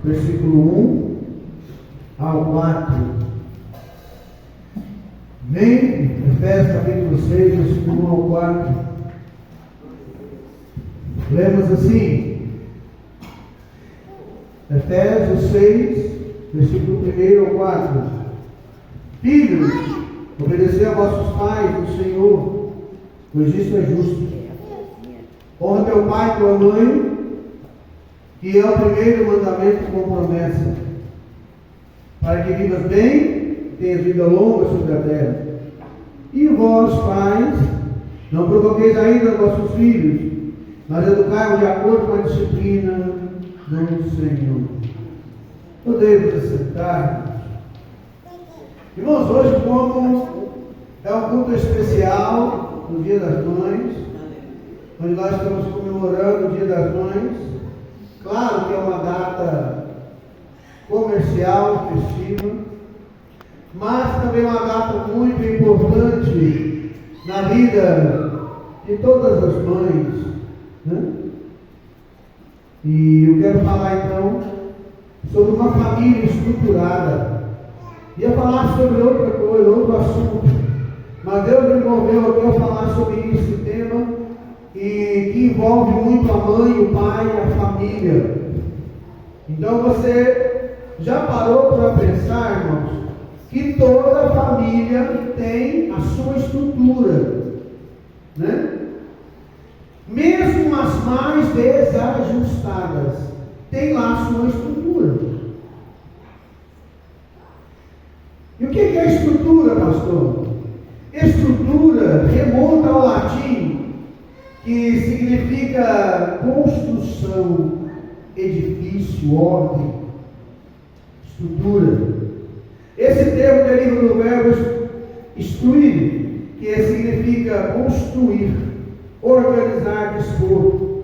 versículo 1 ao 4. Amém? Efésios capítulo 6, versículo 1 ao 4. Lemos assim: Efésios 6, versículo 1 ao 4. Filhos, obedecei a vossos pais no Senhor, pois isso é justo. Honra teu pai e tua mãe, que é o primeiro mandamento com promessa, para que vivas bem e tenhas vida longa sobre a terra. E vós, pais, não provoqueis ainda vossos filhos, mas educai-os de acordo com a disciplina do Senhor. Podemos assentar. Irmãos, hoje, como é um culto especial no Dia das Mães, onde nós estamos comemorando o Dia das Mães, claro que é uma data comercial, festiva, mas também uma data muito importante na vida de todas as mães, né? E eu quero falar então sobre uma família estruturada. Ia falar sobre outra coisa, outro assunto, mas Deus me envolveu aqui a falar sobre esse tema, e que envolve muito a mãe, o pai e a família. Então você já parou para pensar, irmãos, que toda família tem a sua estrutura, né? Mesmo as mais desajustadas têm lá a sua estrutura. E o que é a estrutura, pastor? Estrutura remonta ao latim, que significa construção, edifício, ordem, estrutura. Esse termo deriva do verbo instruir, que significa construir, organizar, dispor.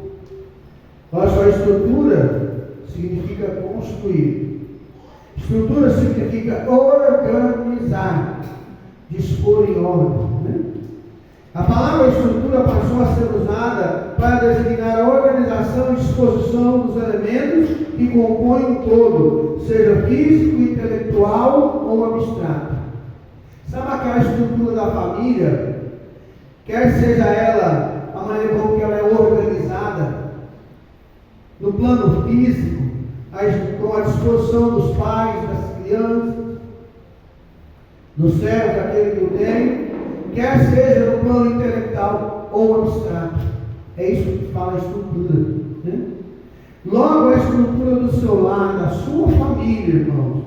A estrutura significa construir. Estrutura significa organizar, dispor em ordem, né? A palavra estrutura passou a ser usada para designar a organização e disposição dos elementos que compõem um todo, seja físico, intelectual ou abstrato. Sabe aquela estrutura da família? Quer seja ela a maneira como ela é organizada, no plano físico, com a disposição dos pais, das crianças, no céu daquele que o tem, quer seja no plano intelectual ou abstrato. É isso que fala a estrutura, né? Logo, a estrutura do seu lar, da sua família, irmãos,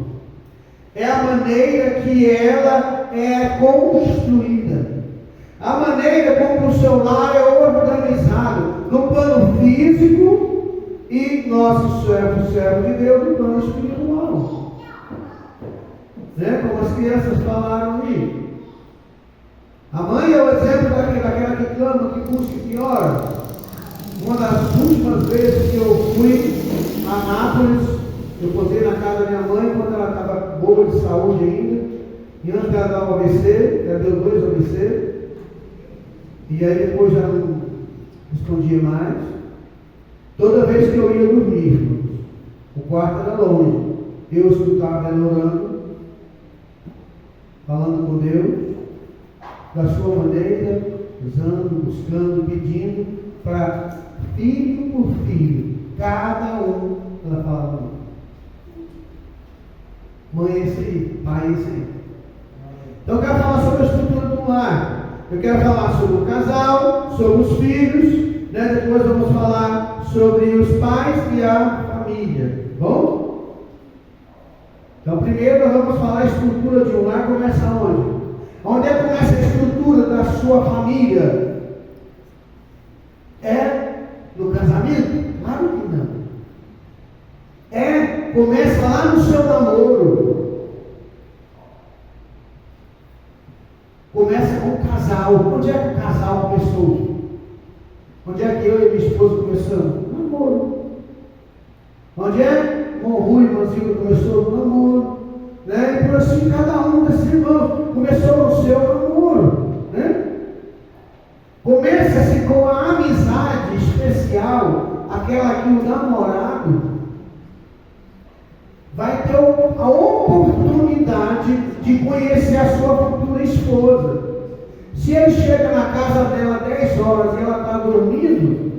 é a maneira que ela é construída, a maneira como o seu lar é organizado no plano físico e nosso servo de Deus no plano espiritual, né? Como as crianças falaram aí. A mãe é o exemplo daquela que clama, que busca e que ora. Uma das últimas vezes que eu fui a Nápoles, eu posei na casa da minha mãe quando ela estava boa de saúde ainda, e antes dela dar o AVC, ela deu 2 AVC, e aí depois já não respondia mais. Toda vez que eu ia dormir, o quarto era longe, eu escutava ela orando, falando com Deus, da sua maneira, usando, buscando, pedindo, para filho por filho, cada um, ela falava: mãe é esse aí, pai é esse aí. Então eu quero falar sobre a estrutura do lar, eu quero falar sobre o casal, sobre os filhos, né? Depois vamos falar sobre os pais e a família, bom? Então primeiro nós vamos falar a estrutura de um lar. Começa onde? Onde é que começa a estrutura da sua família? É no casamento? Claro que não. Começa lá no seu namoro. Começa com o casal. Onde é que o casal começou? Onde é que eu e minha esposa começamos? No namoro. Onde é que o Rui e o Manzinho começou? No namoro. Né? E por assim cada um desses irmãos começou no seu namoro, né? Começa-se com a amizade especial, aquela que o namorado ter a oportunidade de conhecer a sua futura esposa. Se ele chega na casa dela 10 horas e ela está dormindo,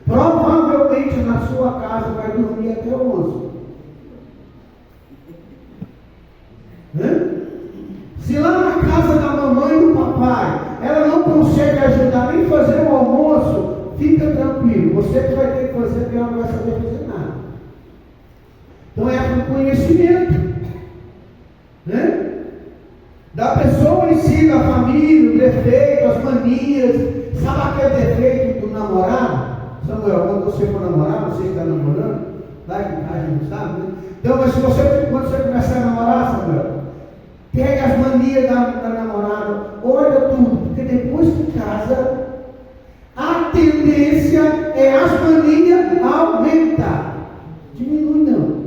provavelmente na sua casa vai dormir até 11. Se lá na casa da mamãe e do papai ela não consegue ajudar nem fazer o almoço, fica tranquilo, você que vai ter que fazer, porque ela não vai saber fazer nada. Então é o conhecimento, da pessoa em si, da família, o defeito, as manias. Sabe aquele defeito do namorado? Samuel, quando você for namorar, você está namorando, lá que a gente não sabe, né? Então, mas quando você começar a namorar, Samuel, pega as manias da namorada, olha tudo, porque depois que casa, a tendência é as manias aumentar. Diminui não.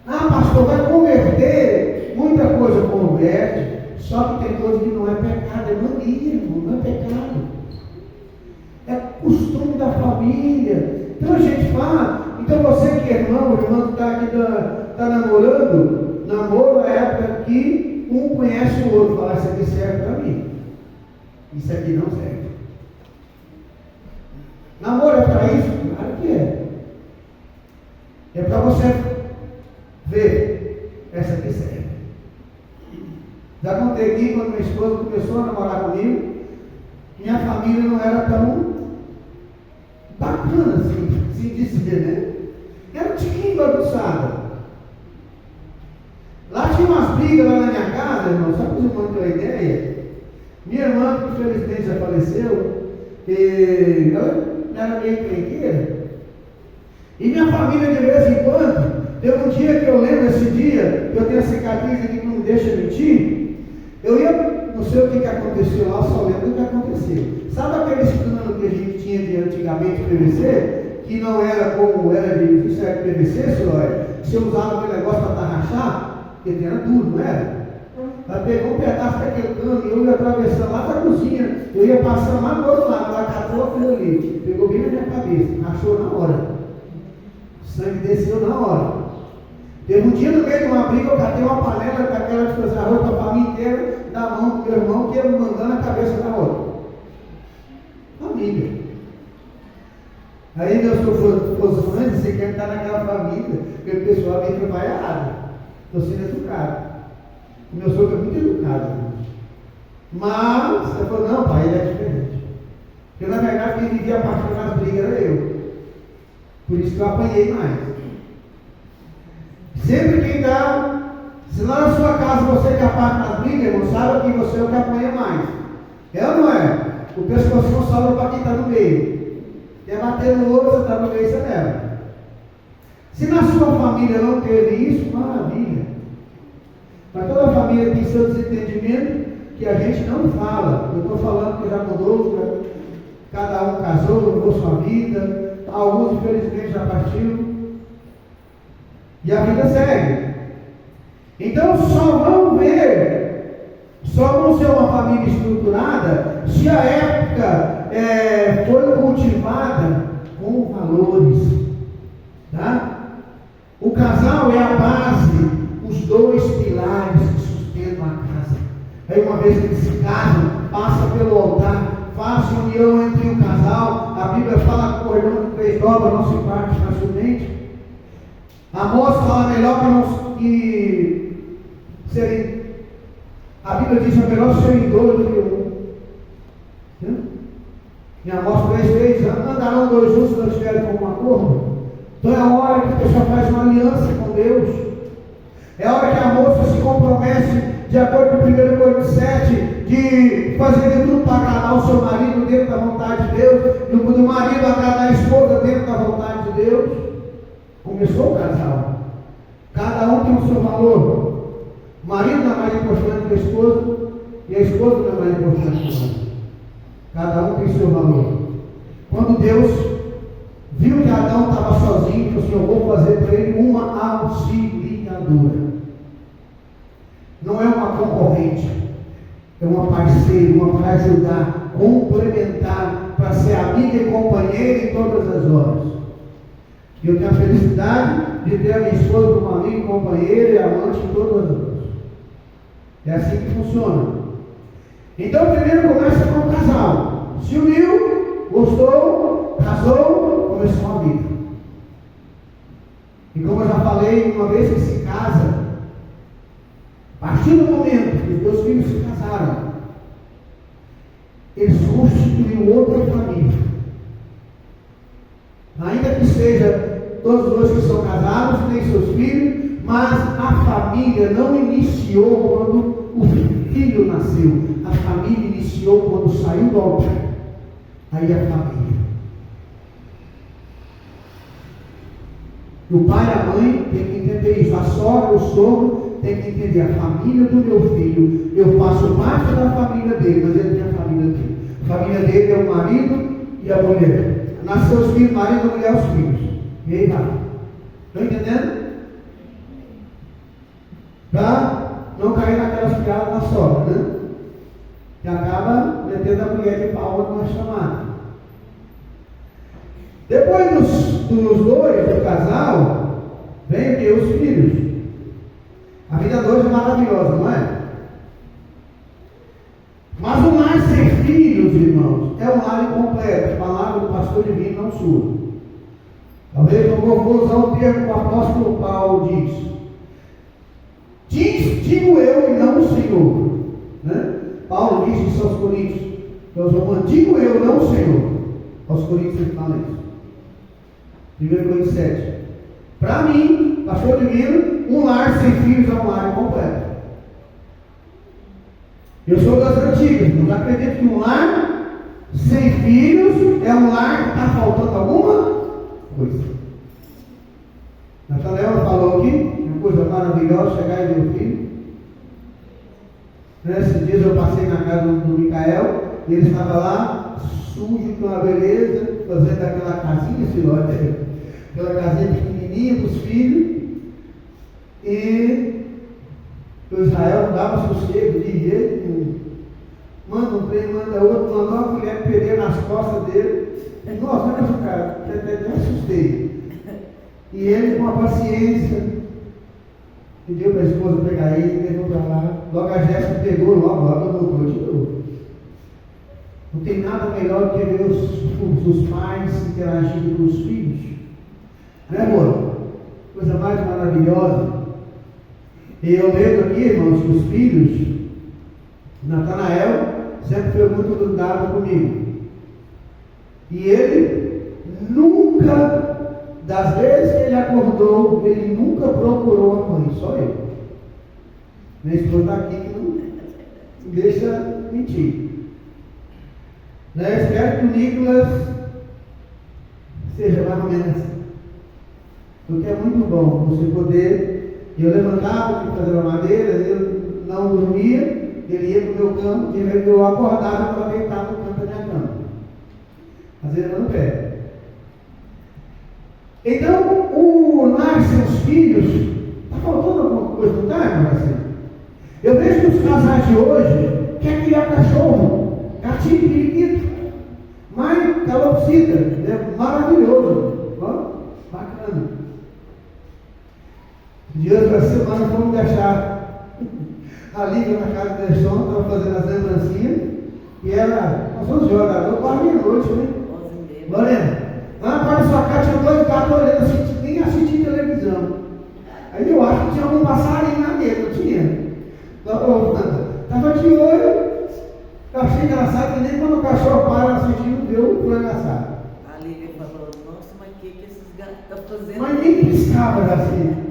Ah, pastor, vai converter, muita coisa converte, só que tem coisa que não é pecado, é mania, irmão, não é pecado. É costume da família. Então a gente fala, então você que é irmão que está aqui tá namorando, namoro é a época que um conhece o outro, fala, isso aqui serve para mim, isso aqui não serve. Namoro é para isso? Claro que é. É para você ver, essa aqui serve. Já contei aqui, quando minha esposa começou a namorar comigo, minha família não era tão bacana, assim dizer, né? Era um tiquinho bagunçada. Lá tinha umas brigas lá na minha casa, irmão, só para os irmãos terem uma ideia. Minha irmã, que infelizmente já faleceu, ela era meio encrenqueira. E minha família, de vez em quando, teve um dia que eu lembro, esse dia, que eu tenho a cicatriz aqui que não me deixa mentir, eu ia, não sei o que aconteceu lá, só lembro do que aconteceu. Sabe aquele cano que a gente tinha de antigamente PVC, que não era como era de certo PVC, senhor? Você usava aquele negócio para tarrachar, porque era duro, não era? Ela pegou um pedaço daquele cano e eu ia atravessando lá da cozinha, eu ia passando lá do outro lado, ela catou aquilo ali, pegou bem na minha cabeça, rachou na hora. O sangue desceu na hora. Teve um dia no meio de uma briga, eu catei uma panela daquela de fazer arroz para a família inteira, da mão do meu irmão, que ia mandando a cabeça da outra. Família. Aí meu esposo falando, você quer estar naquela família, porque o pessoal vem trabalhado. Estou sendo educado. O meu sogro é muito educado. Mas, ele falou, não, pai, ele é diferente. Porque na verdade quem vivia a parte das brigas era eu. Por isso que eu apanhei mais. Sempre quem dá, se lá na sua casa você que a parte das brigas, irmão, saiba que você é o que apanha mais. É ou não é? O pescoço não sobra para quem está no meio. Quer bater no outro, você está no meio, você leva. Se na sua família não teve isso, maravilha. Mas toda família tem seu desentendimento que a gente não fala. Eu estou falando que já mudou, cada um casou, mudou sua vida. Alguns, infelizmente, já partiram. E a vida segue. Então, só vão ser uma família estruturada se a época foi cultivada com valores. Tá? O casal é a base, os dois pilares que sustentam a casa. Aí, uma vez que eles se casam, passa pelo altar, faz união entre o casal. A Bíblia fala que o cordão de 3 dobras não se parte facilmente. Amós fala melhor que serem. A Bíblia diz que é melhor serem 2 do que 1. Em Amós 3:3, andarão 2 juntos se não estiverem com um acordo. Então é a hora que a pessoa faz uma aliança com Deus. É a hora que a moça se compromete, de acordo com 1 Coríntios 7, de fazer de tudo para agradar o seu marido dentro da vontade de Deus, e do marido agradar a esposa dentro da vontade de Deus. Começou o casal. Cada um tem o seu valor. O marido não é mais importante que a esposa, e a esposa não é mais importante que o marido. Cada um tem o seu valor. Quando Deus viu que Adão estava sozinho, falou assim, eu vou fazer para ele uma auxiliadora. Não é uma concorrente, é uma parceira, uma para ajudar, complementar, para ser amiga e companheira em todas as horas. E eu tenho a felicidade de ter a minha esposa como amiga, companheira e amante em todas as horas. É assim que funciona. Então, primeiro começa com o casal. Se uniu, gostou, casou, começou a vida. E como eu já falei, uma vez que se casa, a partir do momento que os dois filhos se casaram, eles constituíram outra família. Ainda que seja todos os dois que são casados e têm seus filhos, mas a família não iniciou quando o filho nasceu. A família iniciou quando saiu do altar. Aí a família. O pai e a mãe têm que entender isso. A sogra, o sogro tem que entender a família do meu filho. Eu faço parte da família dele, mas ele tem a família dele. A família dele é o marido e a mulher. Nasceu os filhos, marido, a mulher, os filhos. E aí vai. Estão entendendo? Para não cair naquelas piadas da sogra, né? Que acaba metendo a mulher de pau numa chamada. Depois dos dois, do casal, vem o que? Os filhos. A vida de hoje é maravilhosa, não é? Mas o lar sem filhos, irmãos, é um lar incompleto. Palavra do pastor divino, não sua. Talvez eu vou usar o termo que o apóstolo Paulo diz. Digo eu e não o Senhor. Né? Paulo diz isso aos Coríntios. Digo eu, não o Senhor. Aos Coríntios ele fala isso. 1 Coríntios 7. Para mim, pastor divino, um lar sem filhos é um lar incompleto. Eu sou das antigas, mas acredito que um lar sem filhos é um lar que está faltando alguma coisa. Natanael falou aqui, uma coisa maravilhosa, chegar e ver o filho. Nesses dias eu passei na casa do Micael, e ele estava lá, sujo, com uma beleza, fazendo aquela casinha, filhote, aquela casinha pequenininha para os filhos. E o Israel não dava sossego de jeito nenhum. Manda um trem, manda outro, mandou uma colher de pereira nas costas dele. Nossa, olha esse cara, até me assustei. E ele, com a paciência, pediu para a esposa pegar ele, levou para lá. Logo a Jéssica pegou, logo voltou de novo. Não tem nada melhor do que ver os pais interagindo com os filhos. Né, amor? Coisa mais maravilhosa. E eu lembro aqui, irmãos, que os filhos, Natanael sempre foi muito grudado comigo. E ele nunca, das vezes que ele acordou, ele nunca procurou a mãe, só eu. Minha esposa está aqui que não deixa mentir. Né? Espero que o Nicolas seja mais ou menos assim. Porque é muito bom você poder. Eu levantava, tinha que fazer uma madeira, eu não dormia, ele ia para o meu campo, eu acordava para deitar no canto da minha cama. Às vezes eu não pego. Então, o lar sem os filhos, está faltando alguma coisa, não está, irmão? Eu vejo que os casais de hoje querem criar cachorro, gatinho periquito, mas calopsita, é maravilhoso, ó, bacana. Dias da semana fomos deixar a Lívia na casa do Edson, estava fazendo as lembrancinhas, e era às 11 horas da noite, quase meia-noite, né? Lorena, lá na parte da sua casa tinha dois gatos olhando, nem assistindo televisão. Aí eu acho que tinha algum passarinho na mesa, não tinha? Estava de olho, eu achei engraçado que nem quando o cachorro para assistindo, deu o frango assado. A Lívia falou, nossa, mas o que esses gatos estão fazendo? Mas nem piscava assim.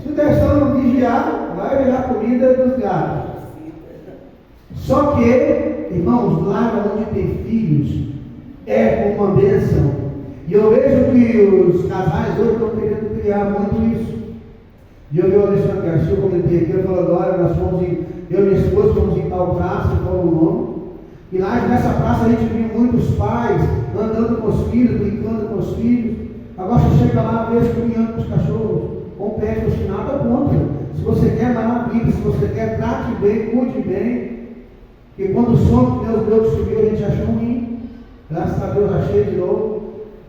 Se o Testão vigiar, vai virar comida dos gatos. Só que, irmãos, lá onde tem filhos, é uma bênção. E eu vejo que os casais hoje estão querendo criar muito isso. E eu vi o Alexandre Garcia, eu comentei aqui, eu falei, agora nós fomos eu e minha esposa fomos em tal praça, em tal nome. E lá nessa praça a gente viu muitos pais andando com os filhos, brincando com os filhos. Agora você chega lá, vê criando com os cachorros. Compete, não tem nada contra. Se você quer maravilha, se você quer, trate bem, cuide bem. Porque quando o sono que Deus deu que subiu, a gente achou ruim. Graças a Deus achei de novo.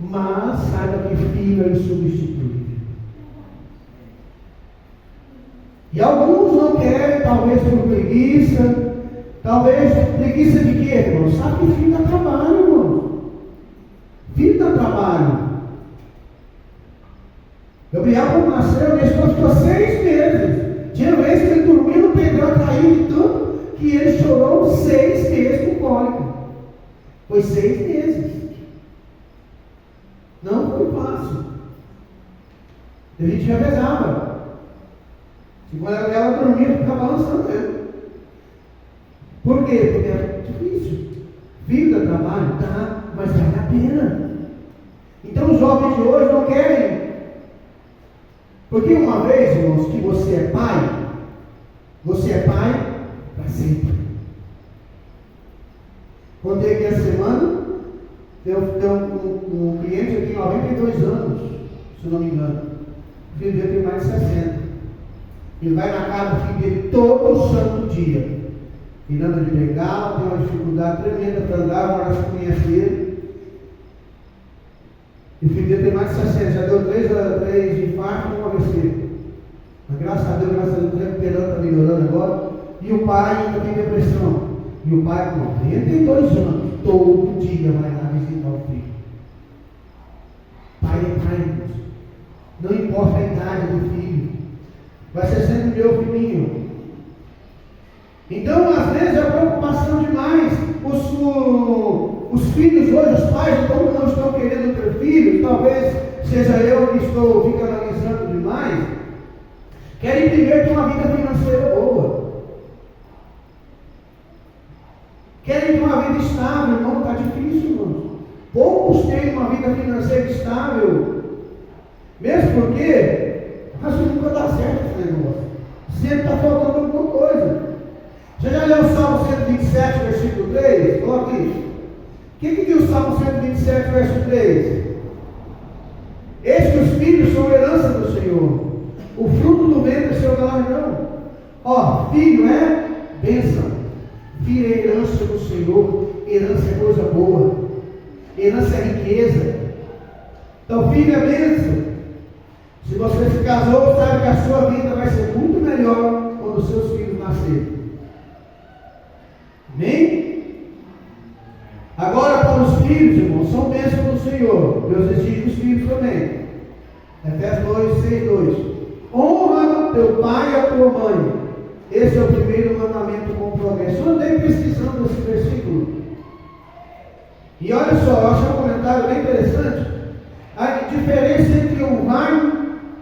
Mas saiba que filho é insubstituível. E alguns não querem, talvez por preguiça. Talvez preguiça de quê, irmão? Sabe que filho dá trabalho, irmão. Filho dá trabalho. Gabriel, quando nasceu, minha esposa ficou 6 meses. Tinha vezes que ele dormiu no pedrão, caiu de tanto que ele chorou 6 meses com cólica. Foi 6 meses. Não foi fácil. A gente já pesava. E quando ela dormia, ficava balançando mesmo. Por quê? Porque é difícil. Vida, trabalho, tá, mas vale a pena. Então os jovens de hoje não querem. Porque uma vez, irmãos, que você é pai para sempre. Contei aqui essa semana, tem um cliente aqui, 92 anos, se não me engano. O filho dele tem mais de 60. Ele vai na casa do filho dele todo santo dia. Ele anda de bengala, tem uma dificuldade tremenda para andar, agora se conhece ele. E o filho dele tem mais de 60, já deu 3 infartos e um AVC. Mas graças a Deus, está recuperando, está melhorando agora. E o pai ainda tem depressão. E o pai com 92 anos, todo dia vai lá visitar o filho. Pai é pai, irmãos. Não importa a idade do filho. Vai ser sempre meu filhinho. Então, às vezes, é preocupação demais. Os filhos hoje, os pais, como não estão querendo ter filhos, talvez seja eu que fico analisando demais, querem primeiro ter uma vida financeira boa. Querem ter uma vida estável, irmão, está difícil, irmão. Poucos têm uma vida financeira estável. Mesmo porque, acho que nunca dá certo esse negócio. Sempre está faltando alguma coisa. Você já leu o Salmo 127, versículo 3? Coloca aqui. O que diz o Salmo 127, verso 3? Eis que os filhos são herança do Senhor. O fruto do ventre é seu galardão. Ó, filho é bênção. Filho é herança do Senhor. Herança é coisa boa. Herança é riqueza. Então, filho é bênção. Se você se casou, sabe que a sua vida vai ser muito melhor quando os seus filhos nascerem. Amém? Agora, para os filhos, irmãos, são bênçãos do Senhor. Deus exige os filhos também. Efésios 6:2. Honra teu pai e a tua mãe. Esse é o primeiro mandamento com progresso. Eu andei pesquisando esse versículo. E olha só, eu achei um comentário bem interessante. A diferença entre honrar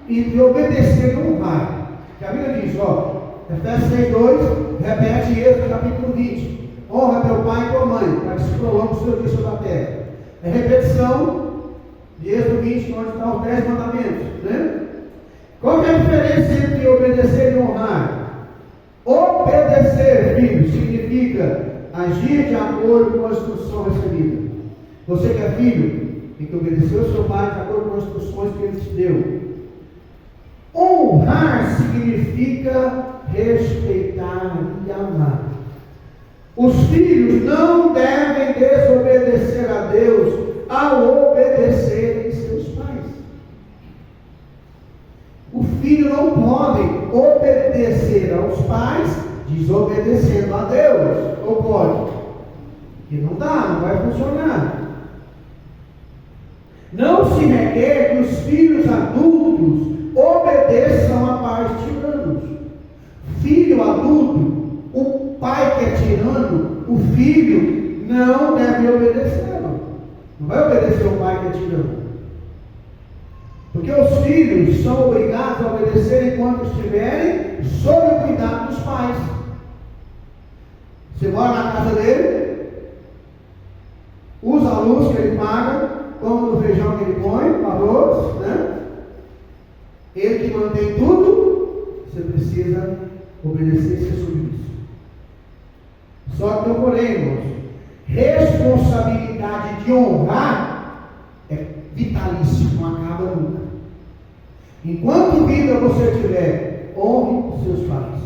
e obedecer e honrar. Que a Bíblia diz, ó, Efésios 6:2, repete Êxodo capítulo 20. Honra teu pai e tua mãe, para que se prolongue o seu dia sobre a terra. É repetição de Êxodo 20, onde estão os 10 mandamentos, né? Qual é a diferença entre obedecer e honrar? Obedecer, filho, significa agir de acordo com a instrução recebida. Você que é filho, tem que obedecer ao seu pai de acordo com as instruções que ele te deu. Honrar significa respeitar e amar. Os filhos não devem desobedecer a Deus ao obedecerem seus pais. O filho não pode obedecer aos pais desobedecendo a Deus. Ou pode? Porque não dá, não vai funcionar. Não se requer que os filhos adultos obedeçam a pais tiranos. Filho adulto, o pai que é tirano, o filho não deve obedecê-lo. Não vai obedecer ao pai que é tirano. Porque os filhos são obrigados a obedecer enquanto estiverem sob o cuidado dos pais. Você mora na casa dele, usa a luz que ele paga, come o feijão que ele põe, o arroz, né? Ele que mantém tudo, você precisa obedecer e ser submisso. Só que, porém, irmãos, responsabilidade de honrar é vitalício, não acaba nunca. Enquanto vida você tiver, honre os seus pais.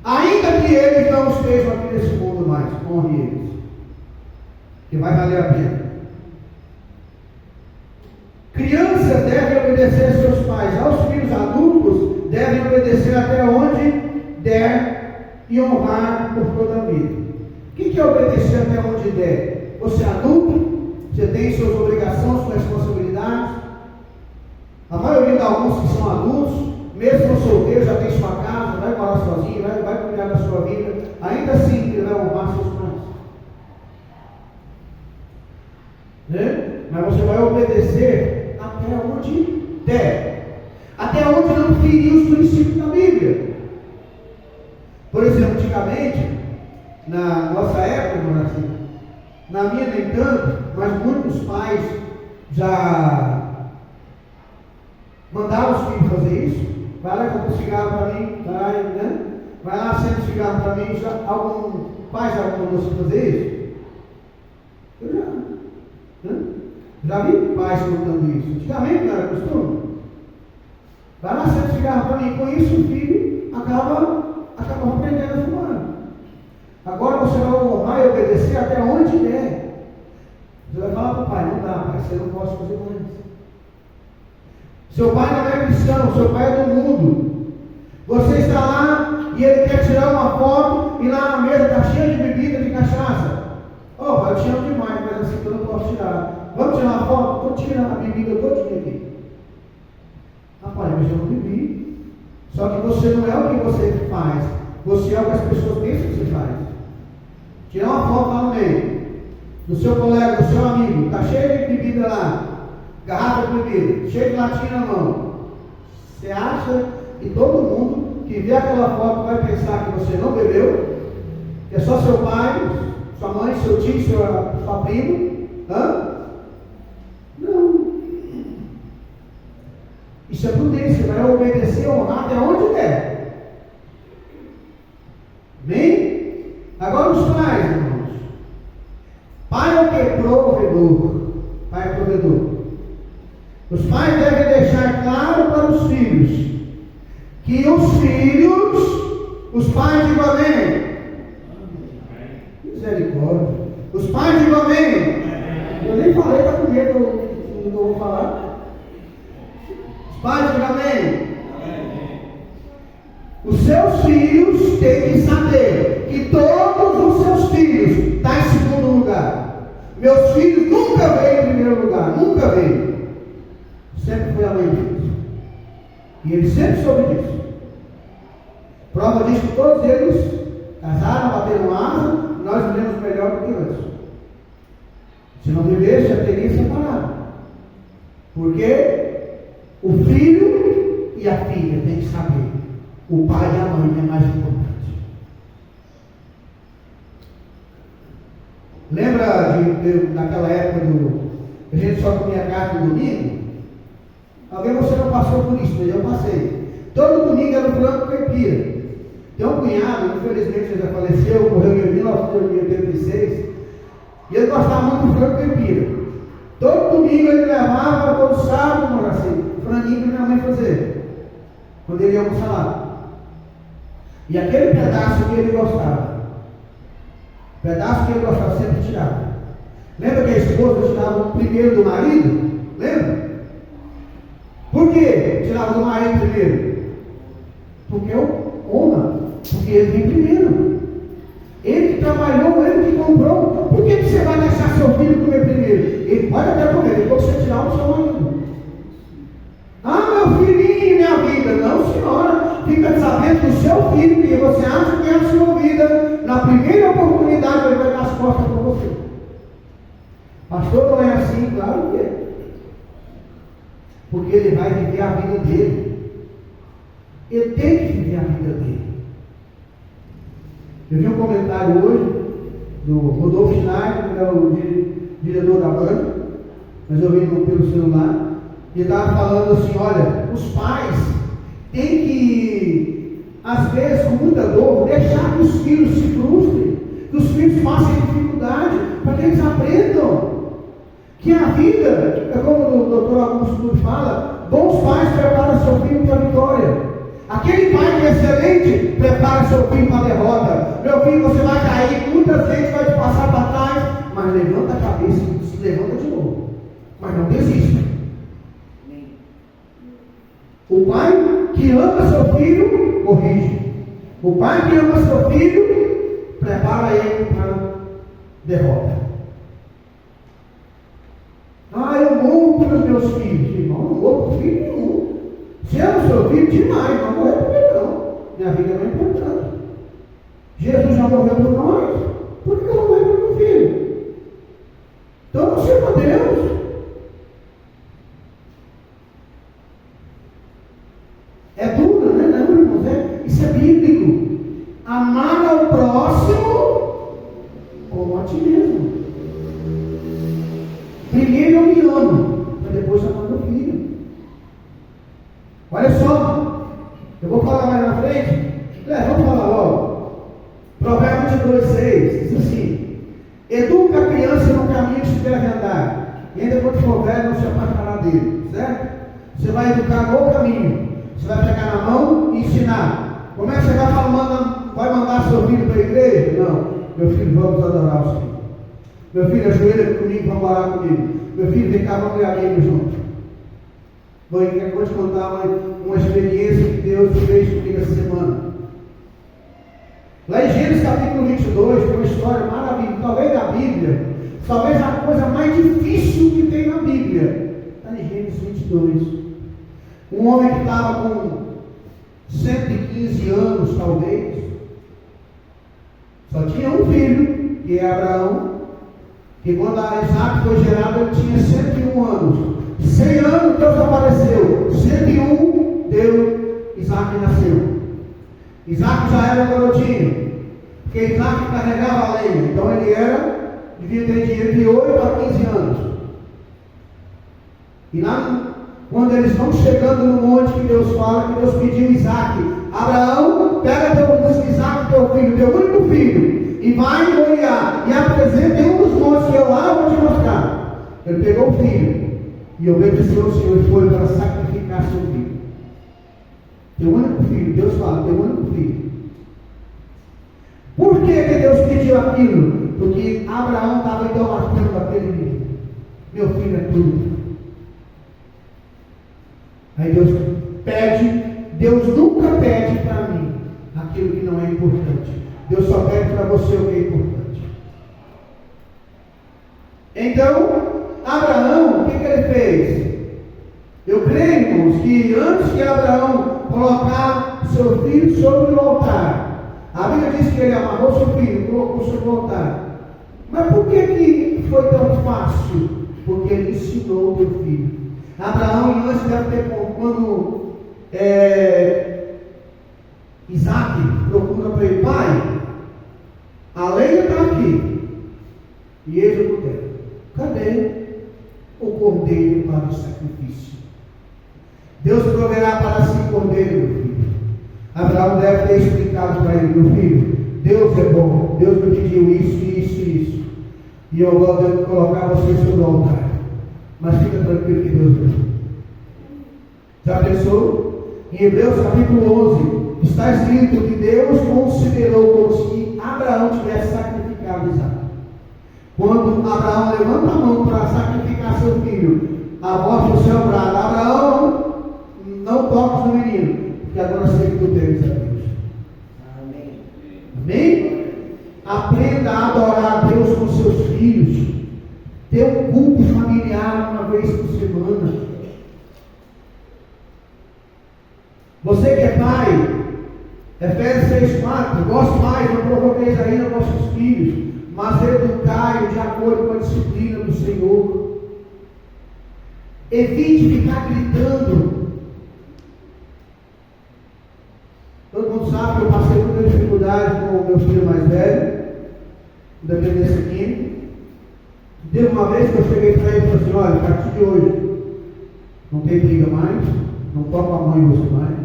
Ainda que eles não estejam aqui nesse mundo mais, honre eles. Que vai valer a pena. crianças devem obedecer a seus pais, aos filhos adultos devem obedecer até onde der e honrar por toda a vida. O que é obedecer até onde der? Você é adulto, você tem suas obrigações, suas responsabilidades. A maioria de alguns que são adultos, mesmo solteiro, já tem sua casa, vai morar sozinho, vai cuidar da sua vida, ainda assim ele vai honrar seus pais. Né? Mas você vai obedecer até onde der, até onde não ferir os princípios da Bíblia. Por exemplo, antigamente, na nossa época, assim, na minha nem tanto, mas muitos pais já mandaram os filhos fazer isso. Vai lá comprar cigarro para mim, vai lá acende cigarro para mim. Algum pai já mandou você fazer isso? Eu já vi pais contando isso. Antigamente não era costume. Vai lá acende cigarro para mim. Com isso o filho acaba aprendendo a fumar. Agora você vai honrar e obedecer até onde der. Você vai falar para o pai, não dá, pai, você não pode fazer mais. Seu pai não é cristão, seu pai é do mundo. Você está lá e ele quer tirar uma foto e lá na mesa está cheia de bebida, de cachaça. Oh, pai, eu te amo demais, mas assim eu não posso tirar. Vamos tirar uma foto? Vou tirar a bebida todinha aqui. Rapaz, mas eu não bebi. Só que você não é o que você faz, você é o que as pessoas pensam que você faz. Tirar uma foto lá no meio, do seu colega, do seu amigo, está cheio de bebida lá. Garrafa de bebida, cheio de latinha na mão. Você acha que todo mundo que vê aquela foto vai pensar que você não bebeu? Que é só seu pai, sua mãe, seu tio, sua prima? Não. Isso é prudência, vai obedecer e honrar até onde der. Amém? Agora os pais, irmãos. Pai é o que? Provedor. Pai é provedor. Os pais devem deixar claro para os filhos que os pais digam amém. Misericórdia. Os pais digam amém. Eu nem falei, está com medo, não vou falar. Os pais digam amém. Os seus filhos têm que saber que todos os seus filhos estão em segundo lugar. Meus filhos nunca veio em primeiro lugar, nunca veio. Sempre foi além disso. E ele sempre soube disso. Prova disso que todos eles casaram, bateram asa, e nós vivemos melhor do que antes. Se não vivesse, já teria separado. Porque o filho e a filha têm que saber. O pai e a mãe é mais importante. Lembra daquela época que a gente só comia carne no domingo? Alguém você não passou por isso, mas eu passei. Todo domingo era um frango caipira. Tem um cunhado, infelizmente ele já faleceu, morreu em 1986, e ele gostava muito do frango caipira. Todo domingo ele levava, todo sábado, assim, franguinho para minha mãe fazer, quando ele ia almoçar lá. E aquele pedaço que ele gostava, sempre tirava. Lembra que a esposa tirava o primeiro do marido? Lembra? Por que tirava do marido primeiro? Porque eu honra, porque ele vem primeiro. Ele que trabalhou, ele que comprou. Por que você vai deixar seu filho comer primeiro? Ele pode até comer, depois você tirar o seu marido. Ah, meu filhinho, minha vida. Não, senhora. Fica sabendo que o seu filho, que você acha que é a sua vida, na primeira oportunidade ele vai dar as costas para você. Pastor, não é assim? Claro que é. Porque ele vai viver a vida dele. Ele tem que viver a vida dele. Eu vi um comentário hoje do Rodolfo Schneider, que é o diretor da banda, mas eu vi pelo celular, e ele estava falando assim, olha, os pais têm que, às vezes, com muita dor, deixar que os filhos se frustrem, que os filhos passem dificuldade, para que eles aprendam que a vida, é como o doutor Augusto Nunes fala, bons pais preparam seu filho para a vitória. Aquele pai que é excelente prepara seu filho para a derrota. Meu filho, você vai cair, muitas vezes vai te passar para trás, mas levanta a cabeça e se levanta de novo. Mas não desista. O pai que ama seu filho, corrige. O pai que ama seu filho, prepara ele para a derrota. Eu morro pelos meus filhos. Irmão, não morro por filho nenhum. Se ama seu filho, demais, não morrer por ele não. Minha vida não é importante. Jesus já morreu por nós. Por que eu não morrer por meu filho? Então não sirva a Deus. É duro, né? Não, irmãos, isso é bíblico. Amar ao próximo como a ti mesmo. Primeiro eu me amo, para depois amar meu filho. Olha só, eu vou falar mais na frente. Vamos falar logo. Provérbios 22:6 diz assim: educa a criança no caminho que se deve andar, e ainda quando for velho não se apartará dele. Certo? Você vai educar no caminho. Você vai pegar na mão e ensinar. Como é que você vai mandar seu filho para a igreja? Não. Meu filho, vamos adorar o Senhor. Meu filho, ajoelha comigo, vamos orar comigo. Meu filho, vem cá, vamos ler a Bíblia junto. Vou te contar uma experiência que Deus fez comigo essa semana. Lá em Gênesis capítulo 22, tem uma história maravilhosa. Talvez da Bíblia, talvez a coisa mais difícil que tem na Bíblia. Está em Gênesis 22. Um homem que estava com 115 anos, talvez, só tinha um filho, que é Abraão, que quando Isaac foi gerado, ele tinha 101 anos. 100 anos Deus apareceu, 101 Isaac nasceu. Isaac já era garotinho, porque Isaac carregava a lenha, então ele devia ter de 8 a 15 anos. E lá, quando eles vão chegando no monte que Deus fala, que Deus pediu Isaac: Abraão, pega Isaac, teu filho, teu único filho, e vai em Moriá, e apresenta em um dos montes que eu lá vou te mostrar. Ele pegou o filho, e obedeceu ao Senhor, e foi para sacrificar seu filho. Teu único filho, Deus fala, teu único filho. Por que Deus pediu aquilo? Porque Abraão estava idolatrando aquele menino. Meu filho é tudo. Aí Deus nunca pede para mim aquilo que não é importante. Deus só pede para você o que é importante. Então, Abraão, o que ele fez? Eu creio, irmãos, que antes que Abraão colocar seu filho sobre o altar, a Bíblia diz que ele amarrou seu filho, colocou sobre o altar. Mas por que foi tão fácil? Porque ele ensinou o teu filho. Abraão, antes deve ter, quando Isaac procura para ele: pai, a lenha está aqui, e eis o cordeiro. Cadê o cordeiro para o sacrifício? Deus proverá para si cordeiro, meu filho. Abraão deve ter explicado para ele: meu filho, Deus é bom, Deus me pediu isso, e eu vou colocar você sobre o altar. Mas fica tranquilo que Deus deu. Já pensou? Em Hebreus capítulo 11 está escrito que Deus considerou como se Abraão tivesse sacrificado Isaac. Quando Abraão levanta a mão para sacrificar seu filho, a voz do céu brada: Abraão, não toques no menino, porque agora sei que tu temes a Deus. Amém? Amém? Aprenda a adorar a Deus com seus filhos. Ter um culto familiar uma vez por semana. Você que é pai, Efésios 6:4, vós pais, não provoqueis ainda vossos filhos, mas educai-os de acordo com a disciplina do Senhor. Evite ficar gritando. Todo mundo sabe que eu passei muita dificuldade com o meu filho mais velho, dependência química. Teve uma vez que eu cheguei para ele e falei assim: olha, a partir de hoje não tem briga mais, não toca a mãe você mais.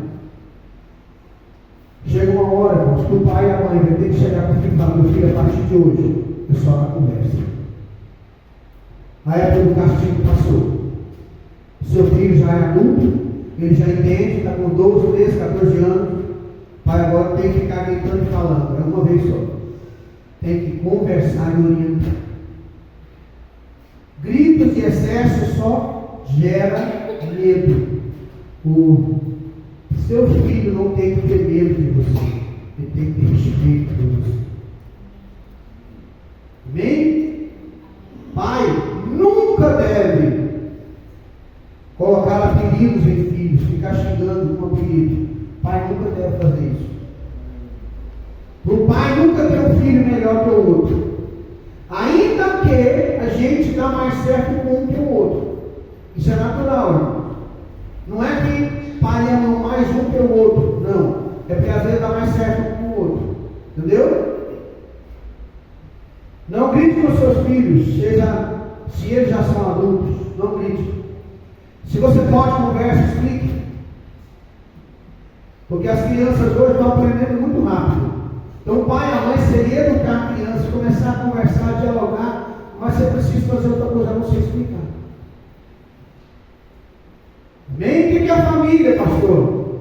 Chega uma hora, irmãos, que o pai e a mãe vai ter que chegar para o filho e falar: meu filho, a partir de hoje é só na conversa. A época do castigo passou. Seu filho já é adulto, ele já entende, está com 12, 13, 14 anos. O pai agora tem que ficar gritando e falando, é uma vez só. Tem que conversar e orientar. Gritos de excesso só gera medo. O nunca deve fazer isso. O pai nunca tem um filho melhor que o outro. Ainda que a gente dá mais certo com um que o outro. Isso é natural, irmão. Não é que pai ama mais um que o outro. Não. É porque às vezes dá mais certo com o outro. Entendeu? Não grite com seus filhos, se eles já são adultos. Não grite. Se você pode, conversa, explique. Porque as crianças hoje estão aprendendo muito rápido. Então o pai e a mãe seria educar a criança, começar a conversar, dialogar, mas você precisa fazer outra coisa, não sei explicar. Amém? O que é a família, pastor?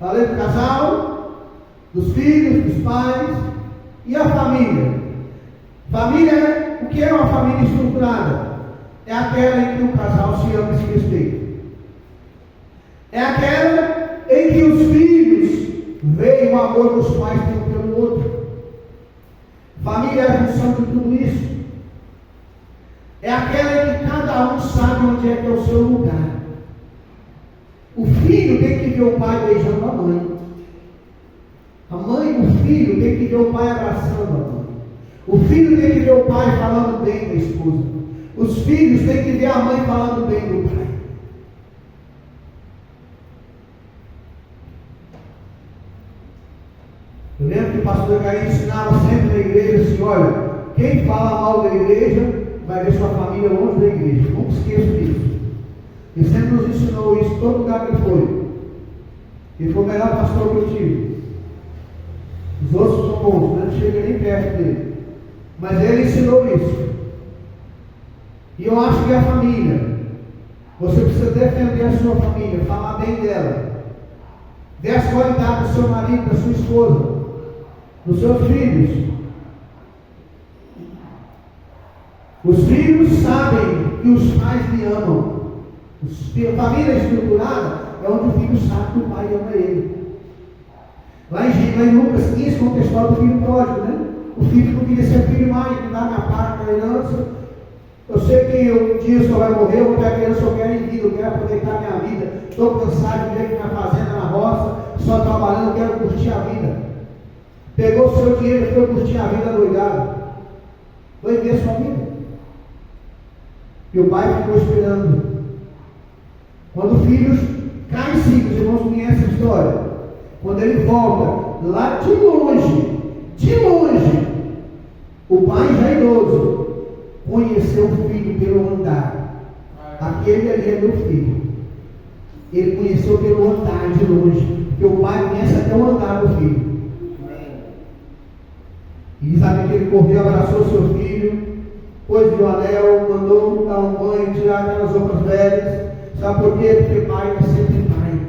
Falei do casal, dos filhos, dos pais e a família. Família, o que é uma família estruturada? É aquela em que o casal se ama e se respeita. É aquela em que os filhos veem o amor dos pais um pelo outro. Família é a função de tudo isso. É aquela em que cada um sabe onde é que é o seu lugar. O filho tem que ver o pai beijando a mãe. O filho tem que ver o pai abraçando a mãe. O filho tem que ver o pai falando bem da esposa. Os filhos têm que ver a mãe falando bem do pai. Eu lembro que o pastor Caí ensinava sempre na igreja assim: olha, quem fala mal da igreja vai ver sua família longe da igreja. Nunca esqueça disso. Ele sempre nos ensinou isso em todo lugar que ele foi. Ele foi o melhor pastor que eu tive. Os outros são bons, não chega nem perto dele. Mas ele ensinou isso. E eu acho que a família, você precisa defender a sua família, falar bem dela. Ver as qualidades do seu marido, da sua esposa, dos seus filhos. Os filhos sabem que os pais lhe amam. A família estruturada é onde o filho sabe que o pai ama ele. Lá em Lucas 15, conta a história do filho pródigo, né? O filho não queria ser filho mais, me dá minha parte da herança. Eu sei que um dia só vai morrer, eu vou pegar a herança, eu quero ir vida, eu quero aproveitar minha vida. Estou cansado de ver que minha fazenda na roça, só trabalhando, eu quero curtir a vida. Pegou o seu dinheiro e foi curtir a vida doidado. Foi ver a sua vida. E o pai ficou esperando. Quando os filhos caem em si, os irmãos conhecem a história. Quando ele volta, lá de longe, o pai já idoso, conheceu o filho pelo andar. Aquele ali é meu filho. Ele conheceu pelo andar de longe, porque o pai conhece até o andar do filho. E sabe que ele correu, abraçou seu filho, pôs-lhe o anel, mandou dar um banho, tirar aquelas roupas velhas. Sabe por quê? Porque pai é sempre pai.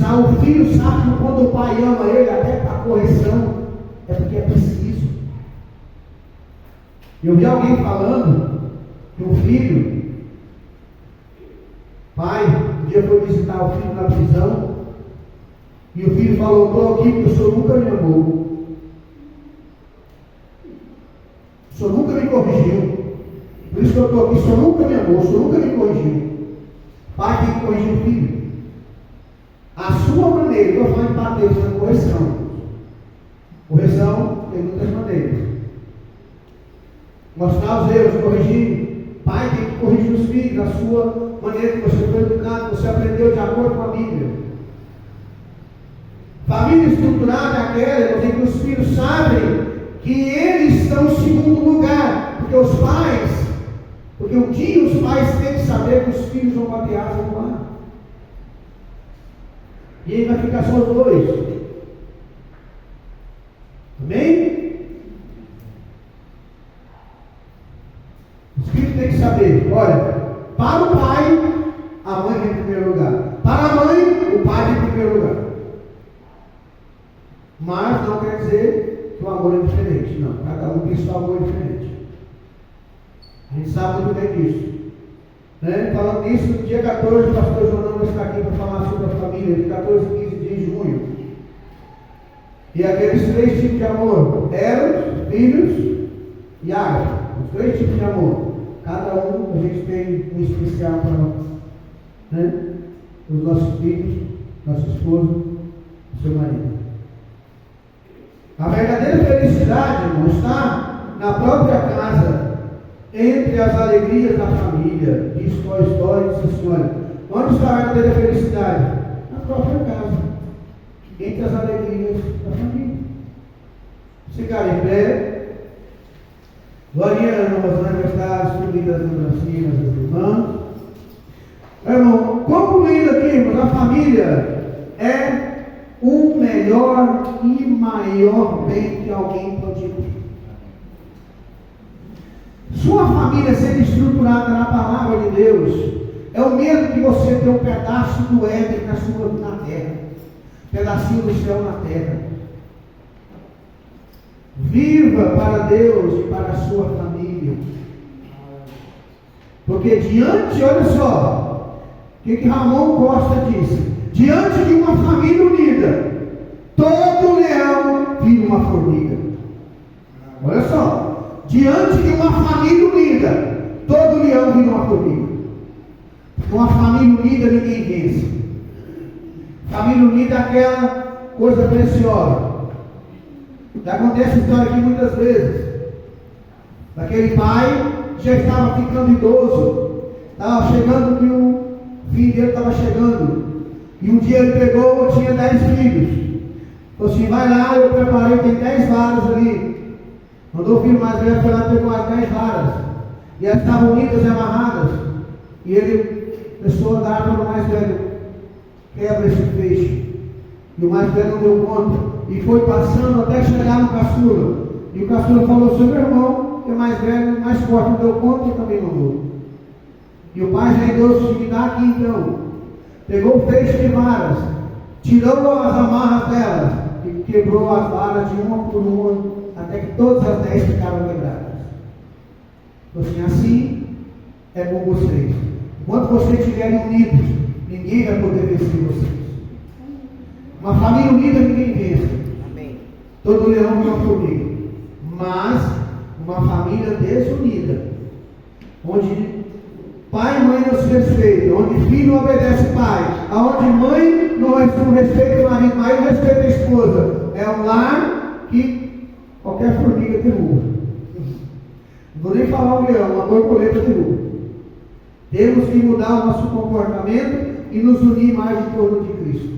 O filho sabe que quando o pai ama ele, até para a correção, é porque é preciso. Eu vi alguém falando que um filho, pai, um dia foi visitar o filho na prisão, e o filho falou: estou aqui porque o senhor nunca me amou. O senhor nunca me corrigiu. Por isso que eu estou aqui, o senhor nunca me amou, o senhor nunca me corrigiu. Pai tem que corrigir o filho. A sua maneira, eu estou falando para Deus, é correção. Correção tem muitas maneiras. Mostrar os erros, corrigir. Pai tem que corrigir os filhos, a sua maneira que você foi educado, você aprendeu de acordo com a Bíblia. Família estruturada é aquela em que os filhos sabem que eles estão em segundo lugar, porque um dia os pais têm que saber que os filhos vão bater asa no ar. E aí vai ficar só os dois. Amém? Os filhos têm que saber, olha, para o pai, a mãe vem em primeiro lugar. Para a mãe, o pai vem em primeiro lugar. Mas não quer dizer que o amor é diferente. Não, cada um tem seu amor diferente. A gente sabe muito bem disso. Né? Falando nisso, no dia 14, o pastor João vai estar aqui para falar sobre a família, de 14 e 15 de junho. E aqueles 3 tipos de amor: Eros, filhos e Ágata. Os 3 tipos de amor. Cada um a gente tem um especial para, né, os nossos filhos, nossa esposa, do seu marido. A verdadeira felicidade, irmão, está na própria casa, entre as alegrias da família. Diz Tolstói, diz Senhora. Onde está a verdadeira felicidade? Na própria casa, entre as alegrias da família. Ficar em pé. Gloriana, Rosângela está subindo as lembrancinhas dos irmãos. Irmão, concluindo aqui, irmãos, a família é o melhor e maior bem que alguém pode ter. Sua família sendo estruturada na palavra de Deus é o mesmo que você ter um pedaço do Éden na terra, um pedacinho do céu na terra. Viva para Deus e para a sua família. Porque diante, olha só, o que Ramon Costa disse: diante de uma família unida, todo leão vira uma formiga. Olha só, diante de uma família unida, todo leão vira uma formiga. Uma família unida ninguém vence. Família unida é aquela coisa preciosa. Já acontece história aqui muitas vezes. Daquele pai já estava ficando idoso, estava chegando que o filho dele estava chegando. E um dia ele pegou, tinha 10 filhos. Falou assim: vai lá, eu preparei, tem 10 varas ali. Mandou o filho mais velho, foi lá e pegou as 10 varas. E elas estavam unidas e amarradas. E ele começou a andar para o mais velho: quebra esse peixe. E o mais velho não deu conta. E foi passando até chegar no caçula. E o caçula falou: seu meu irmão, que é mais velho, mais forte, não deu conta, eu também não dou. E o pai já deu: me dá aqui então. Pegou o feixe de varas, tirou as amarras delas e quebrou as varas de uma por uma, até que todas as 10 ficaram quebradas. Assim é com vocês. Enquanto vocês estiverem unidos, ninguém vai poder vencer vocês. Uma família unida ninguém vence. Amém. Todo leão é uma formiga. Mas uma família desunida, onde pai e mãe não se respeitam, onde filho não obedece pai, onde mãe não respeita o marido, marido não respeita a esposa, é um lar que qualquer formiga derruba. Não vou nem falar um leão, uma borboleta derruba. Temos que mudar o nosso comportamento e nos unir mais em torno de Cristo.